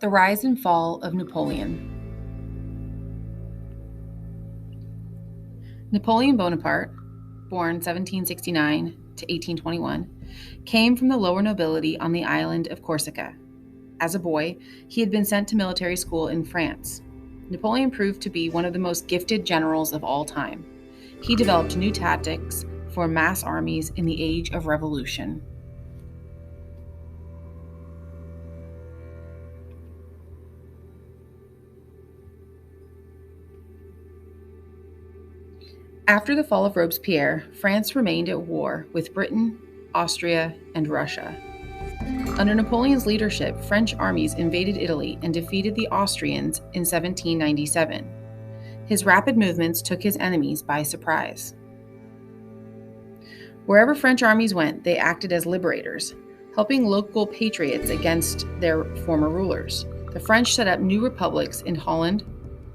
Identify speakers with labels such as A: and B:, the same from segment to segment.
A: The rise and fall of Napoleon. Napoleon Bonaparte, born 1769 to 1821, came from the lower nobility on the island of Corsica. As a boy, he had been sent to military school in France. Napoleon proved to be one of the most gifted generals of all time. He developed new tactics for mass armies in the age of revolution. After the fall of Robespierre, France remained at war with Britain, Austria, and Russia. Under Napoleon's leadership, French armies invaded Italy and defeated the Austrians in 1797. His rapid movements took his enemies by surprise. Wherever French armies went, they acted as liberators, helping local patriots against their former rulers. The French set up new republics in Holland,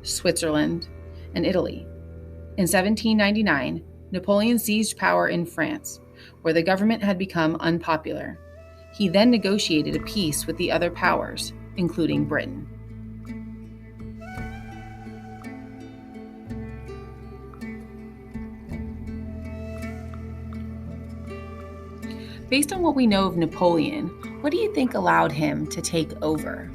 A: Switzerland, and Italy. In 1799, Napoleon seized power in France, where the government had become unpopular. He then negotiated a peace with the other powers, including Britain. Based on what we know of Napoleon, what do you think allowed him to take over?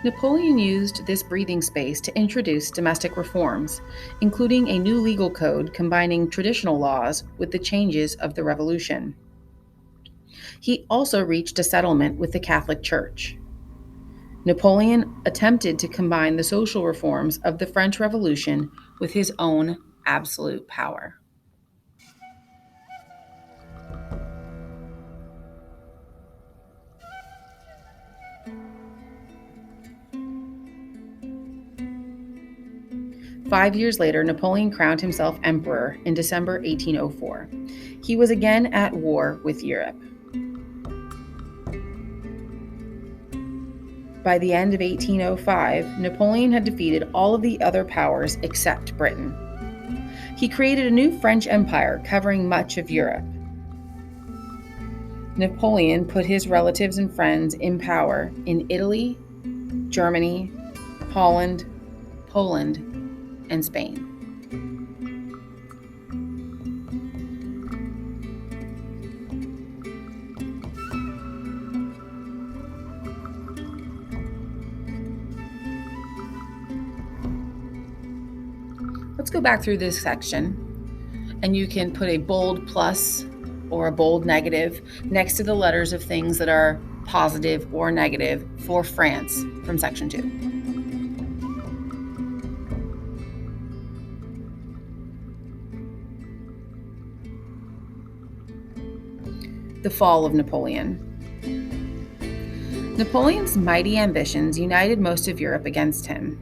A: Napoleon used this breathing space to introduce domestic reforms, including a new legal code combining traditional laws with the changes of the Revolution. He also reached a settlement with the Catholic Church. Napoleon attempted to combine the social reforms of the French Revolution with his own absolute power. Five years later, Napoleon crowned himself emperor in December 1804. He was again at war with Europe. By the end of 1805, Napoleon had defeated all of the other powers except Britain. He created a new French empire covering much of Europe. Napoleon put his relatives and friends in power in Italy, Germany, Holland, Poland, and Spain. Let's go back through this section, and you can put a bold plus or a bold negative next to the letters of things that are positive or negative for France from section 2. The fall of Napoleon. Napoleon's mighty ambitions united most of Europe against him.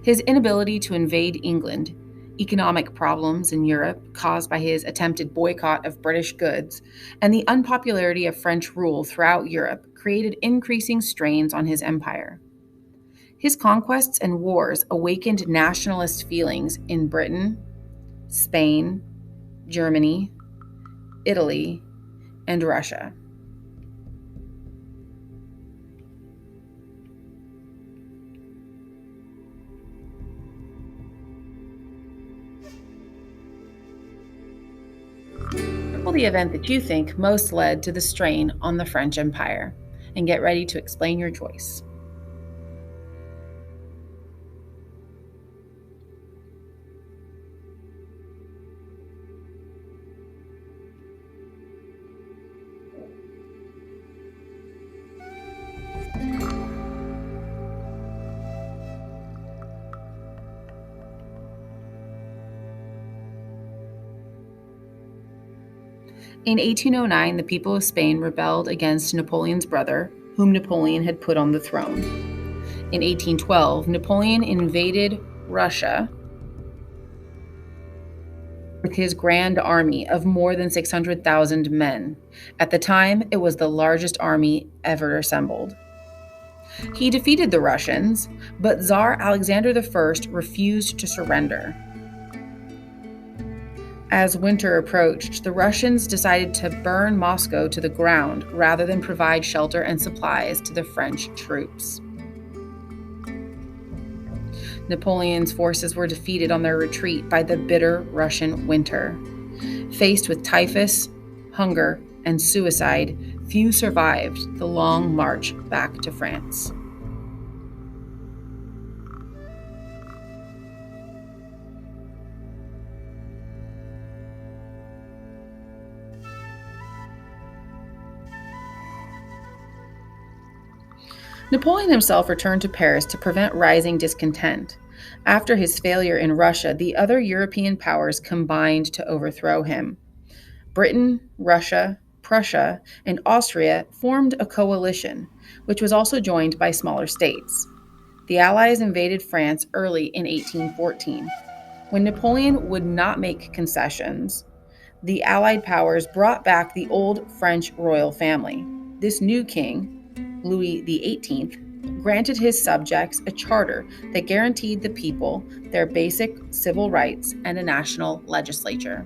A: His inability to invade England, economic problems in Europe caused by his attempted boycott of British goods, and the unpopularity of French rule throughout Europe created increasing strains on his empire. His conquests and wars awakened nationalist feelings in Britain, Spain, Germany, Italy, and Russia. Circle the event that you think most led to the strain on the French Empire, and get ready to explain your choice. In 1809, the people of Spain rebelled against Napoleon's brother, whom Napoleon had put on the throne. In 1812, Napoleon invaded Russia with his grand army of more than 600,000 men. At the time, it was the largest army ever assembled. He defeated the Russians, but Tsar Alexander I refused to surrender. As winter approached, the Russians decided to burn Moscow to the ground rather than provide shelter and supplies to the French troops. Napoleon's forces were defeated on their retreat by the bitter Russian winter. Faced with typhus, hunger, and suicide, few survived the long march back to France. Napoleon himself returned to Paris to prevent rising discontent. After his failure in Russia, the other European powers combined to overthrow him. Britain, Russia, Prussia, and Austria formed a coalition, which was also joined by smaller states. The Allies invaded France early in 1814. When Napoleon would not make concessions, the Allied powers brought back the old French royal family. This new king, Louis XVIII, granted his subjects a charter that guaranteed the people their basic civil rights and a national legislature.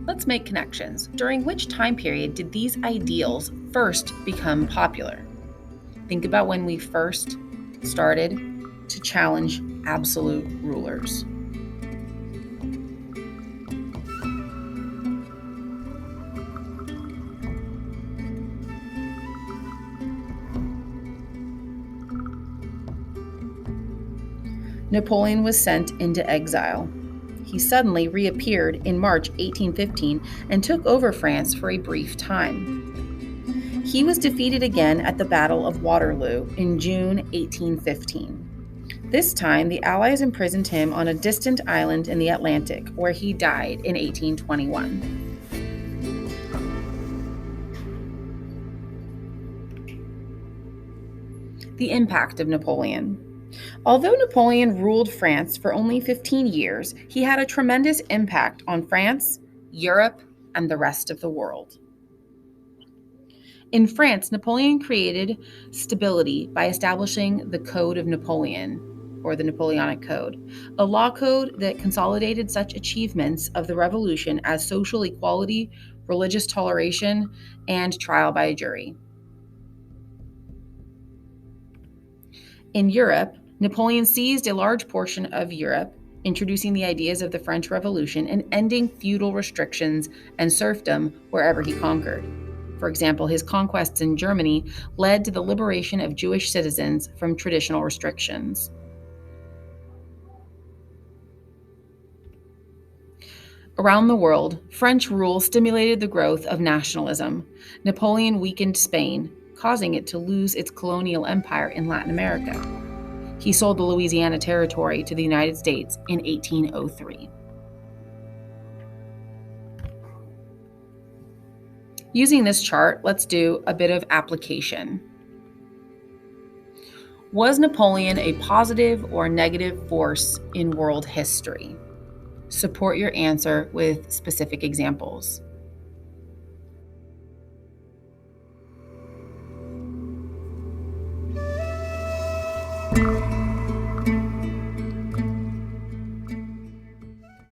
A: Let's make connections. During which time period did these ideals first become popular? Think about when we first started to challenge absolute rulers. Napoleon was sent into exile. He suddenly reappeared in March 1815 and took over France for a brief time. He was defeated again at the Battle of Waterloo in June 1815. This time, the Allies imprisoned him on a distant island in the Atlantic, where he died in 1821. The impact of Napoleon. Although Napoleon ruled France for only 15 years, he had a tremendous impact on France, Europe, and the rest of the world. In France, Napoleon created stability by establishing the Code of Napoleon, or the Napoleonic Code, a law code that consolidated such achievements of the revolution as social equality, religious toleration, and trial by jury. In Europe, Napoleon seized a large portion of Europe, introducing the ideas of the French Revolution and ending feudal restrictions and serfdom wherever he conquered. For example, his conquests in Germany led to the liberation of Jewish citizens from traditional restrictions. Around the world, French rule stimulated the growth of nationalism. Napoleon weakened Spain, causing it to lose its colonial empire in Latin America. He sold the Louisiana Territory to the United States in 1803. Using this chart, let's do a bit of application. Was Napoleon a positive or negative force in world history? Support your answer with specific examples.